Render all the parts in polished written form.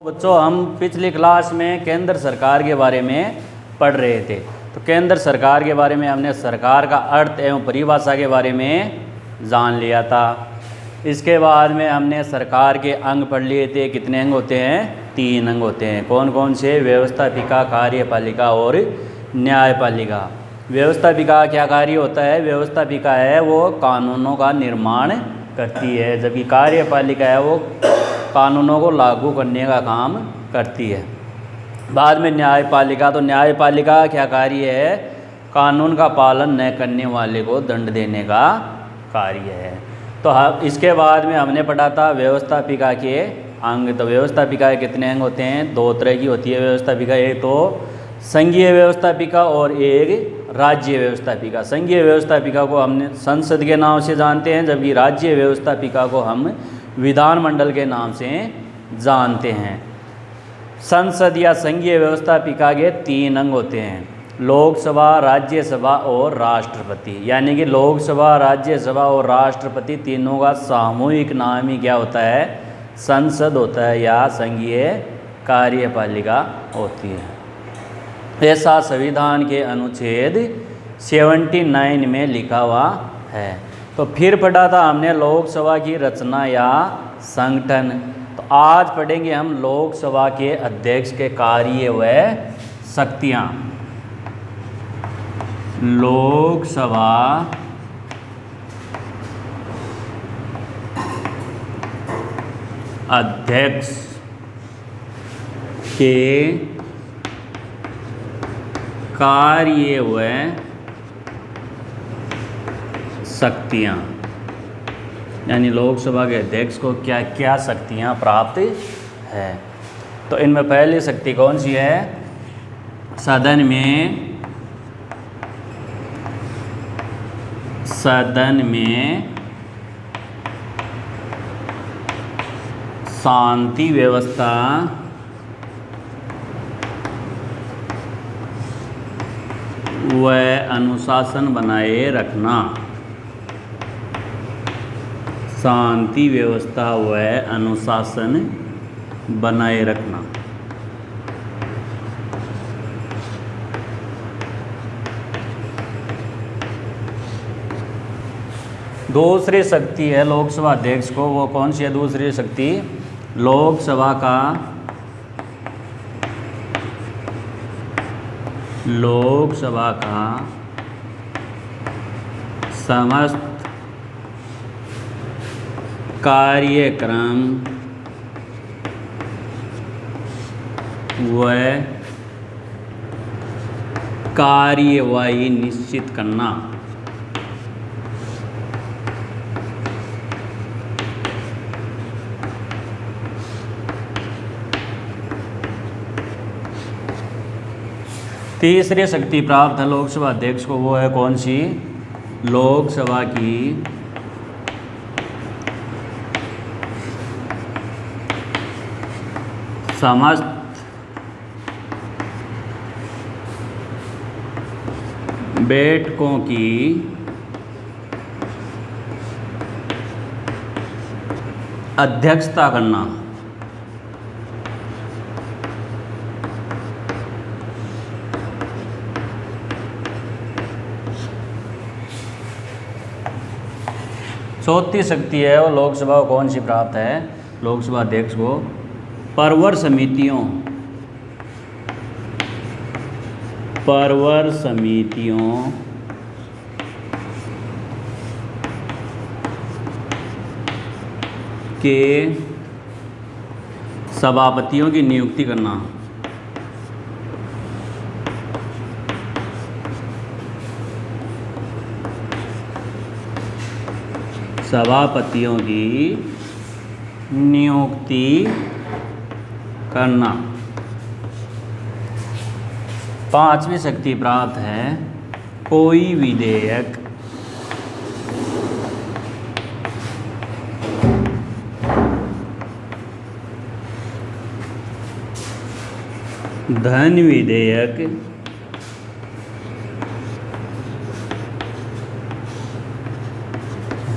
बच्चों, हम पिछली क्लास में केंद्र सरकार के बारे में पढ़ रहे थे। तो केंद्र सरकार के बारे में हमने सरकार का अर्थ एवं परिभाषा के बारे में जान लिया था। इसके बाद में हमने सरकार के अंग पढ़ लिए थे। कितने अंग होते हैं? 3 अंग होते हैं। कौन कौन से? व्यवस्थापिका, कार्यपालिका और न्यायपालिका। व्यवस्थापिका क्या कार्य होता है? व्यवस्थापिका है वो कानूनों का निर्माण करती है, जबकि कार्यपालिका है वो कानूनों को लागू करने का काम करती है। बाद में न्यायपालिका। तो न्यायपालिका क्या कार्य है? कानून का पालन न करने वाले को दंड देने का कार्य है। तो इसके बाद में हमने पढ़ा था व्यवस्थापिका के अंग। तो व्यवस्थापिका के कितने अंग होते हैं? 2 तरह की होती है व्यवस्थापिका। एक तो संघीय व्यवस्थापिका और एक राज्य व्यवस्थापिका। संघीय व्यवस्थापिका को हमने संसद के नाम से जानते हैं, जबकि राज्य व्यवस्थापिका को हम विधानमंडल के नाम से जानते हैं। संसद या संघीय व्यवस्थापिका के 3 अंग होते हैं: लोकसभा, राज्यसभा और राष्ट्रपति। यानी कि लोकसभा, राज्यसभा और राष्ट्रपति तीनों का सामूहिक नाम ही क्या होता है? संसद होता है या संघीय कार्यपालिका होती है। ऐसा संविधान के अनुच्छेद 79 में लिखा हुआ है। तो फिर पढ़ा था हमने लोकसभा की रचना या संगठन। तो आज पढ़ेंगे हम लोकसभा के अध्यक्ष के कार्य व शक्तियाँ। लोकसभा अध्यक्ष के कार्य व शक्तियाँ, यानी लोकसभा के अध्यक्ष को क्या क्या शक्तियाँ प्राप्त है। तो इनमें पहली शक्ति कौन सी है? सदन में शांति व्यवस्था व अनुशासन बनाए रखना। शांति व्यवस्था व अनुशासन बनाए रखना। दूसरी शक्ति है लोकसभा अध्यक्ष को, वो कौन सी है दूसरी शक्ति? लोकसभा का समस्त कार्यक्रम व कार्यवाही निश्चित करना। तीसरी शक्ति प्राप्त है लोकसभा अध्यक्ष को, वो है कौन सी? लोकसभा की समस्त बैठकों की अध्यक्षता करना। चौथी शक्ति है वो लोकसभा को कौन सी प्राप्त है? लोकसभा अध्यक्ष को परवर समितियों के सभापतियों की नियुक्ति करना। सभापतियों की नियुक्ति करना। पांचवी शक्ति प्राप्त है कोई विधेयक धन विधेयक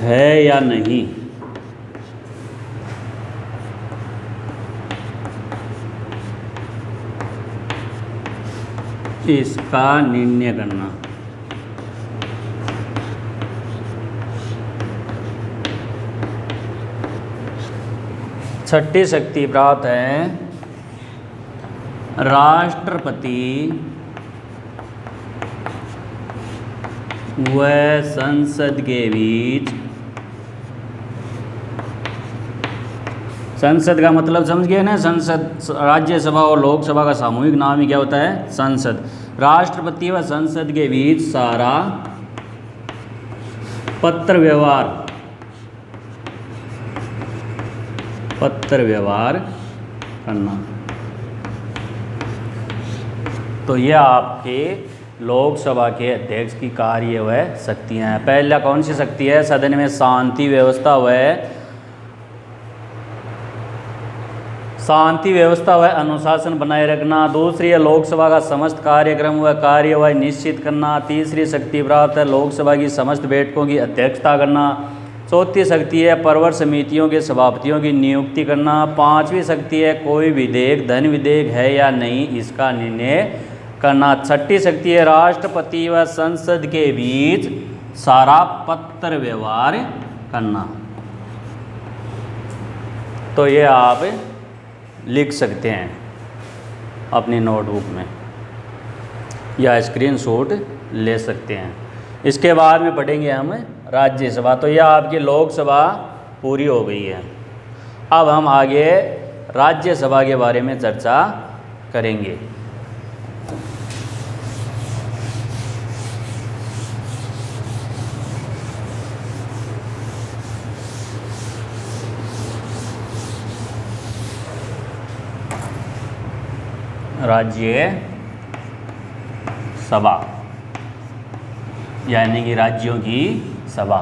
है या नहीं, इसका निर्णय करना। छठी शक्ति प्राप्त है राष्ट्रपति व संसद के बीच। संसद का मतलब समझ गए ना, संसद राज्यसभा और लोकसभा का सामूहिक नाम ही क्या होता है, संसद। राष्ट्रपति व संसद के बीच सारा पत्र व्यवहार करना। तो ये आपके लोकसभा के अध्यक्ष की कार्य व शक्तियाँ हैं। पहला कौन सी शक्ति है, सदन में शांति व्यवस्था व अनुशासन बनाए रखना। दूसरी है लोकसभा का समस्त कार्यक्रम व कार्यवाही निश्चित करना। तीसरी शक्ति प्राप्त है लोकसभा की समस्त बैठकों की अध्यक्षता करना। चौथी शक्ति है प्रवर समितियों के सभापतियों की नियुक्ति करना। पांचवी शक्ति है कोई विधेयक धन विधेयक है या नहीं इसका निर्णय करना। छठी शक्ति है राष्ट्रपति व संसद के बीच सारा पत्र व्यवहार करना। तो ये आप लिख सकते हैं अपनी नोटबुक में या स्क्रीनशॉट ले सकते हैं। इसके बाद में पढ़ेंगे हम राज्यसभा। तो यह आपकी लोकसभा पूरी हो गई है। अब हम आगे राज्यसभा के बारे में चर्चा करेंगे। राज्यसभा यानी कि राज्यों की सभा।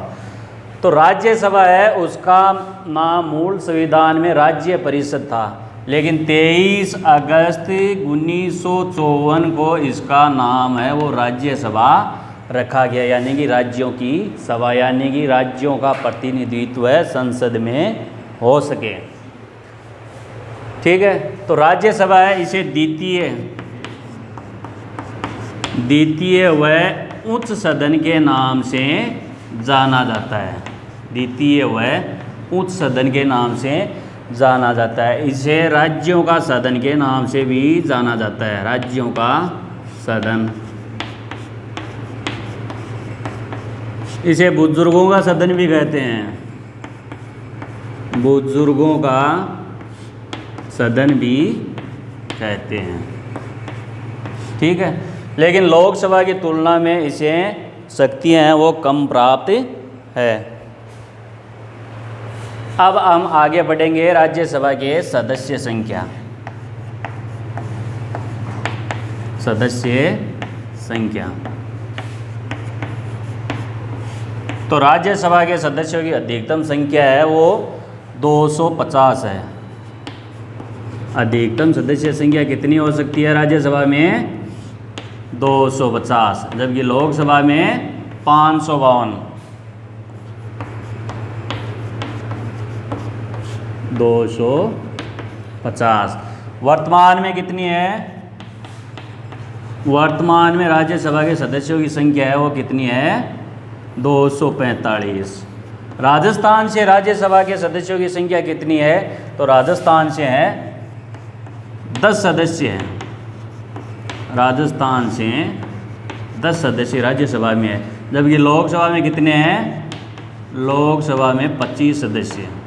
तो राज्यसभा है, उसका नाम मूल संविधान में राज्य परिषद था, लेकिन 23 अगस्त 1954 को इसका नाम है वो राज्यसभा रखा गया, यानी कि राज्यों की सभा, यानी कि राज्यों का प्रतिनिधित्व संसद में हो सके। ठीक है, तो राज्यसभा है, इसे द्वितीय व उच्च सदन के नाम से जाना जाता है। द्वितीय व उच्च सदन के नाम से जाना जाता है। इसे राज्यों का सदन के नाम से भी जाना जाता है, राज्यों का सदन। इसे बुजुर्गों का सदन भी कहते हैं, बुजुर्गों का सदन भी कहते हैं। ठीक है, लेकिन लोकसभा की तुलना में इसे शक्तियाँ हैं वो कम प्राप्त है। अब हम आगे बढ़ेंगे राज्यसभा के सदस्य संख्या। तो राज्यसभा के सदस्यों की अधिकतम संख्या है वो 250 है। अधिकतम सदस्य संख्या कितनी हो सकती है राज्यसभा में? 250, जबकि लोकसभा में 552। 250 वर्तमान में कितनी है? वर्तमान में राज्यसभा के सदस्यों की संख्या है वो कितनी है? 245। राजस्थान से राज्यसभा के सदस्यों की संख्या कितनी है? तो राजस्थान से है 10 सदस्य हैं। राजस्थान से 10 सदस्य राज्यसभा में है, जबकि लोकसभा में कितने हैं? लोकसभा में 25 सदस्य हैं।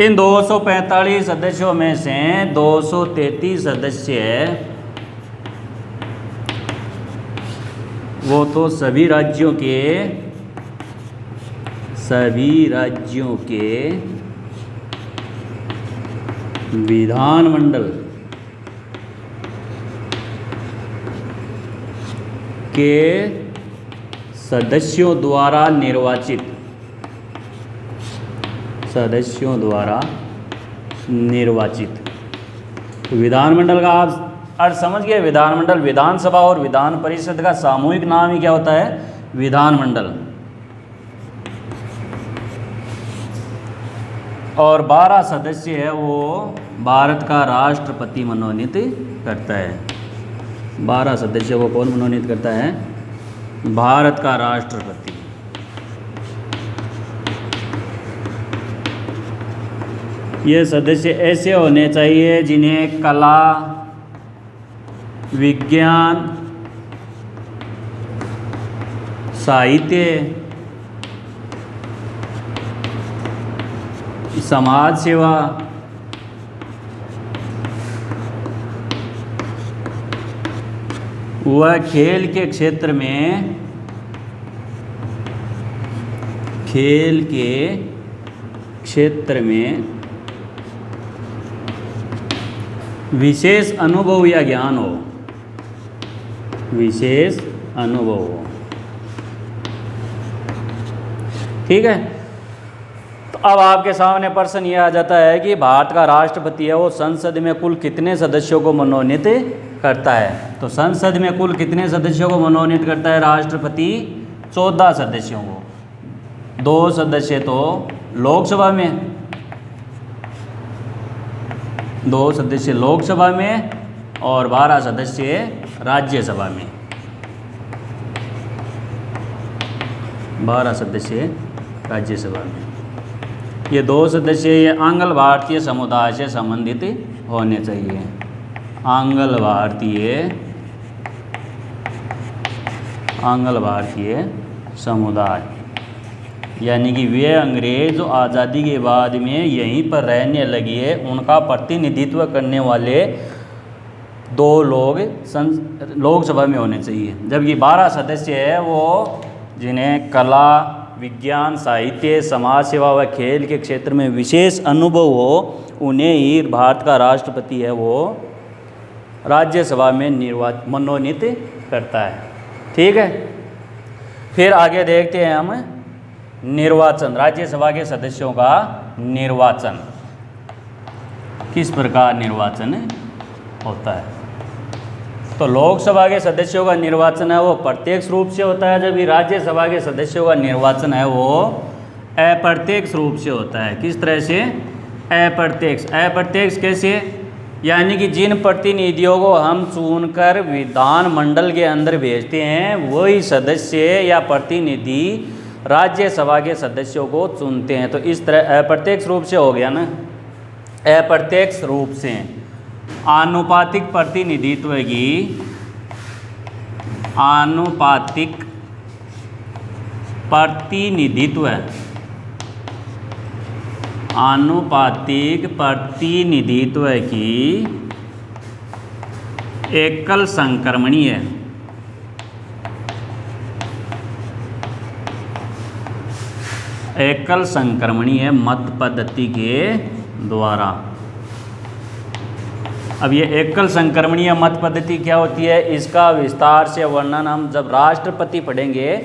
इन 245 सदस्यों में से 233 सदस्य वो तो सभी राज्यों के विधानमंडल के सदस्यों द्वारा निर्वाचित तो विधानमंडल का आप अर्थ समझ गए। विधानमंडल, विधानसभा और विधान परिषद का सामूहिक नाम ही क्या होता है? विधानमंडल। और 12 सदस्य है वो भारत का राष्ट्रपति मनोनीत करता है। 12 सदस्य को कौन मनोनीत करता है? भारत का राष्ट्रपति। ये सदस्य ऐसे होने चाहिए जिन्हें कला, विज्ञान, साहित्य, समाज सेवा, वह खेल के क्षेत्र में विशेष अनुभव या ज्ञान हो, विशेष अनुभव हो। ठीक है। तो अब आपके सामने प्रश्न ये आ जाता है कि भारत का राष्ट्रपति है वो संसद में कुल कितने सदस्यों को मनोनीत करता है? तो संसद में कुल कितने सदस्यों को मनोनीत करता है राष्ट्रपति? 14 सदस्यों को। 2 सदस्य तो लोकसभा में, 2 सदस्य लोकसभा में और 12 सदस्य राज्यसभा में। 12 सदस्य राज्यसभा में। ये 2 सदस्य ये आंग्ल भारतीय समुदाय से संबंधित होने चाहिए। आंग्ल भारतीय समुदाय, यानी कि वे अंग्रेज जो आज़ादी के बाद में यहीं पर रहने लगी है उनका प्रतिनिधित्व करने वाले 2 लोग लोकसभा में होने चाहिए। जबकि 12 सदस्य है वो जिन्हें कला, विज्ञान, साहित्य, समाज सेवा व खेल के क्षेत्र में विशेष अनुभव हो, उन्हें ही भारत का राष्ट्रपति है वो राज्यसभा में मनोनीत करता है। ठीक है। फिर आगे देखते हैं हम निर्वाचन, राज्यसभा के सदस्यों का निर्वाचन। किस प्रकार निर्वाचन होता है? तो लोकसभा के सदस्यों का निर्वाचन है वो प्रत्यक्ष रूप से होता है, जबकि राज्यसभा के सदस्यों का निर्वाचन है वो अप्रत्यक्ष रूप से होता है। किस तरह से? अप्रत्यक्ष। अप्रत्यक्ष कैसे? यानी कि जिन प्रतिनिधियों को हम चुनकर विधानमंडल के अंदर भेजते हैं वही सदस्य या प्रतिनिधि राज्यसभा के सदस्यों को चुनते हैं। तो इस तरह अप्रत्यक्ष रूप से हो गया ना। अप्रत्यक्ष रूप से आनुपातिक प्रतिनिधित्व की, आनुपातिक प्रतिनिधित्व की एकल संक्रमणीय मत पद्धति के द्वारा। अब ये एकल संक्रमणीय मत पद्धति क्या होती है, इसका विस्तार से वर्णन हम जब राष्ट्रपति पढ़ेंगे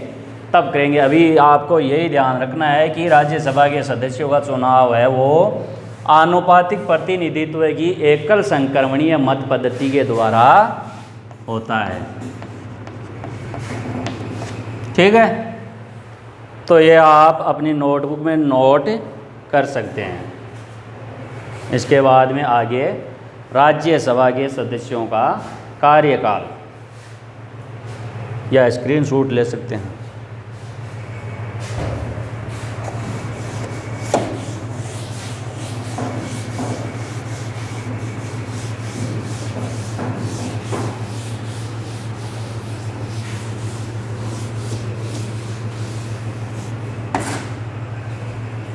तब करेंगे। अभी आपको यही ध्यान रखना है कि राज्यसभा के सदस्यों का चुनाव है वो आनुपातिक प्रतिनिधित्व की एकल संक्रमणीय मत पद्धति के द्वारा होता है। ठीक है। तो ये आप अपनी नोटबुक में नोट कर सकते हैं। इसके बाद में आगे राज्यसभा के सदस्यों का कार्यकाल, या स्क्रीनशॉट ले सकते हैं।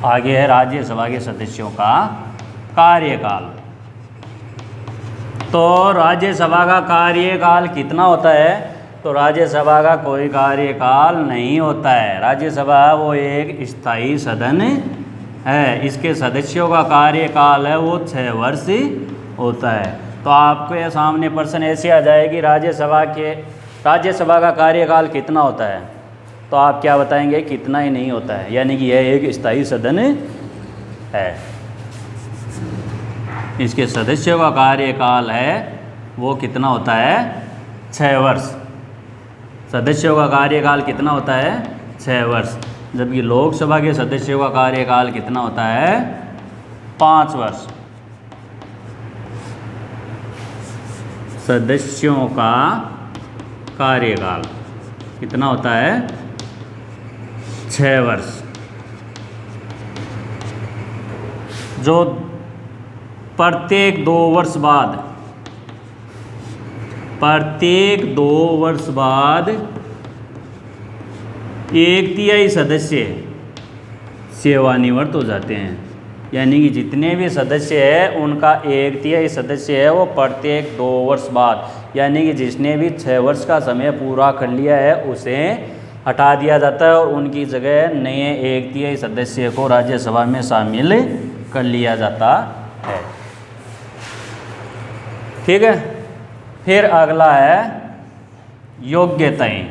आगे है राज्यसभा के सदस्यों का कार्यकाल। तो राज्यसभा का कार्यकाल कितना होता है? तो राज्यसभा का कोई कार्यकाल नहीं होता है। राज्यसभा वो एक स्थायी सदन है। इसके सदस्यों का कार्यकाल है वो 6 वर्ष होता है। तो आपके सामने प्रश्न ऐसे आ जाए कि राज्यसभा का कार्यकाल कितना होता है, तो आप क्या बताएंगे? कितना ही नहीं होता है, यानी कि यह एक स्थायी सदन है। इसके सदस्यों का कार्यकाल है वो कितना होता है? 6 वर्ष। सदस्यों का कार्यकाल कितना होता है? 6 वर्ष। जबकि लोकसभा के सदस्यों का कार्यकाल कितना होता है? 5 वर्ष। सदस्यों का कार्यकाल कितना होता है? 6 वर्ष। जो प्रत्येक 2 वर्ष बाद, प्रत्येक 2 वर्ष बाद 1/3 सदस्य सेवानिवृत्त हो जाते हैं। यानी कि जितने भी सदस्य हैं उनका 1/3 सदस्य है वो प्रत्येक 2 वर्ष बाद, यानी कि जिसने भी 6 वर्ष का समय पूरा कर लिया है उसे हटा दिया जाता है और उनकी जगह नए 1/3 सदस्य को राज्यसभा में शामिल कर लिया जाता है। ठीक है। फिर अगला है योग्यताएं।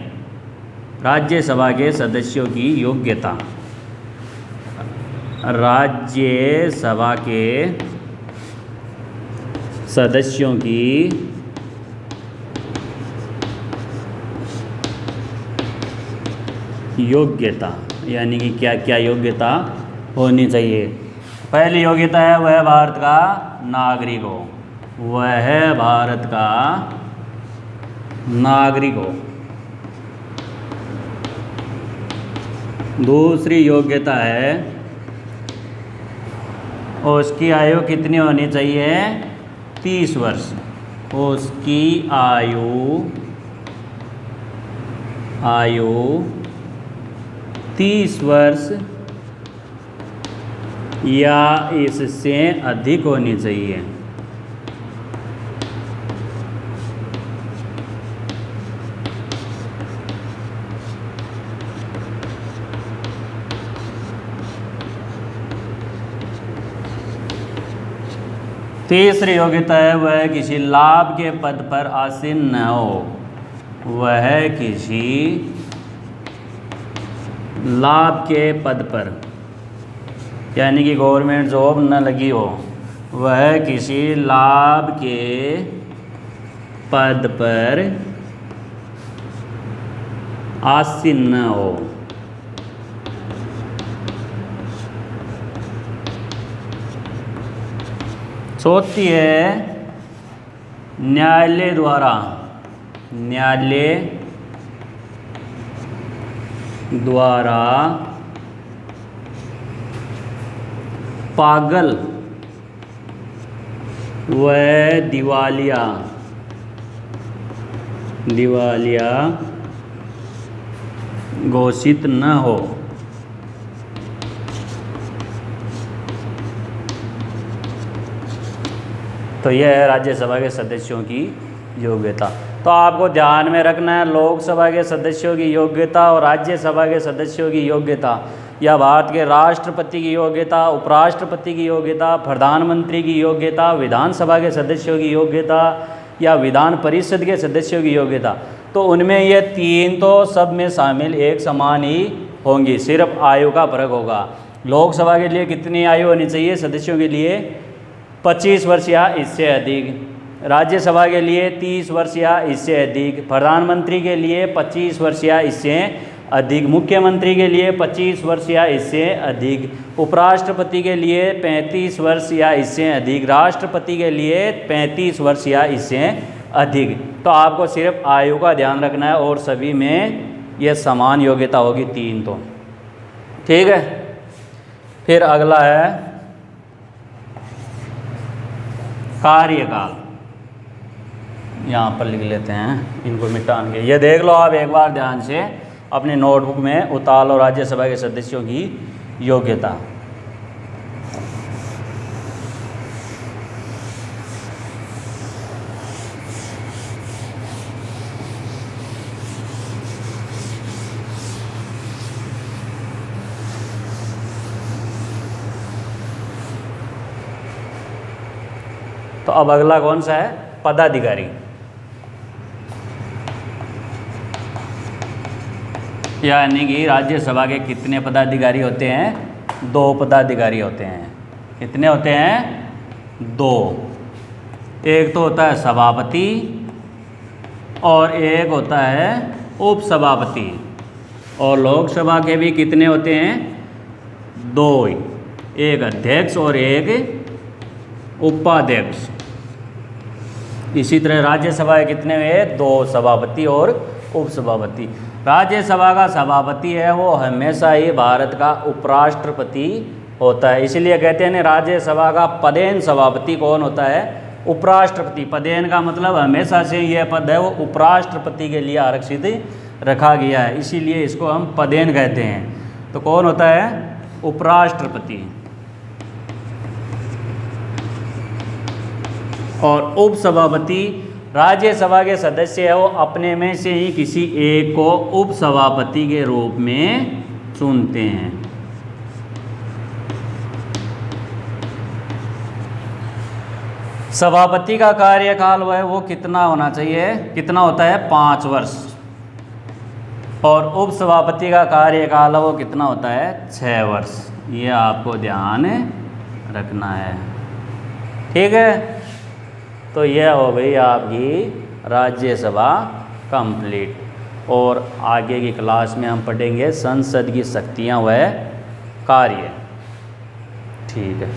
राज्यसभा के सदस्यों की योग्यता। राज्यसभा के सदस्यों की योग्यता, यानी कि क्या क्या योग्यता होनी चाहिए। पहली योग्यता है वह भारत का नागरिक हो, वह भारत का नागरिक हो। दूसरी योग्यता है उसकी आयु कितनी होनी चाहिए? 30 वर्ष। उसकी आयु 30 वर्ष या इससे अधिक होनी चाहिए। तीसरी योग्यता है वह किसी लाभ के पद पर आसीन न हो, वह किसी लाभ के पद पर, यानी कि गवर्नमेंट जॉब न लगी हो, वह किसी लाभ के पद पर आसीन न हो। चौथी है न्यायालय द्वारा पागल व दिवालिया घोषित न हो। तो यह है राज्यसभा के सदस्यों की योग्यता। तो आपको ध्यान में रखना है लोकसभा के सदस्यों की योग्यता और राज्यसभा के सदस्यों की योग्यता, या भारत के राष्ट्रपति की योग्यता, उपराष्ट्रपति की योग्यता, प्रधानमंत्री की योग्यता, विधानसभा के सदस्यों की योग्यता या विधान परिषद के सदस्यों की योग्यता, तो उनमें ये 3 तो सब में शामिल एक समान ही होंगी, सिर्फ आयु का फर्क होगा। लोकसभा के लिए कितनी आयु होनी चाहिए सदस्यों के लिए? 25 वर्ष या इससे अधिक। राज्यसभा के लिए 30 वर्ष या इससे अधिक। प्रधानमंत्री के लिए 25 वर्ष या इससे अधिक। मुख्यमंत्री के लिए 25 वर्ष या इससे अधिक। उपराष्ट्रपति के लिए 35 वर्ष या इससे अधिक। राष्ट्रपति के लिए 35 वर्ष या इससे अधिक। तो आपको सिर्फ आयु का ध्यान रखना है और सभी में यह समान योग्यता होगी 3 तो। ठीक है। फिर अगला है कार्यकाल। यहाँ पर लिख लेते हैं, इनको मिटान के। ये देख लो आप एक बार ध्यान से अपने नोटबुक में, उतार लो राज्यसभा के सदस्यों की योग्यता। तो अब अगला कौन सा है? पदाधिकारी। यानी कि राज्यसभा के कितने पदाधिकारी होते हैं? 2 पदाधिकारी होते हैं। कितने होते हैं? 2। एक तो होता है सभापति और एक होता है उपसभापति। और लोकसभा के भी कितने होते हैं? 2 ही। एक अध्यक्ष और एक उपाध्यक्ष। इसी तरह राज्यसभा के कितने हुए? 2 सभापति और उपसभापति। राज्यसभा का सभापति है वो हमेशा ही भारत का उपराष्ट्रपति होता है, इसलिए कहते हैं ना राज्यसभा का पदेन सभापति कौन होता है? उपराष्ट्रपति। पदेन का मतलब हमेशा से यह पद है वो उपराष्ट्रपति के लिए आरक्षित रखा गया है, इसीलिए इसको हम पदेन कहते हैं। तो कौन होता है? उपराष्ट्रपति। और उपसभापति राज्यसभा के सदस्य है वो अपने में से ही किसी एक को उपसभापति के रूप में चुनते हैं। सभापति का कार्यकाल वो कितना होना चाहिए? कितना होता है? 5 वर्ष। और उपसभापति का कार्यकाल वो कितना होता है? 6 वर्ष। ये आपको ध्यान रखना है, ठीक है। तो यह हो गई आपकी राज्यसभा कंप्लीट। और आगे की क्लास में हम पढ़ेंगे संसद की शक्तियाँ व कार्य। ठीक है।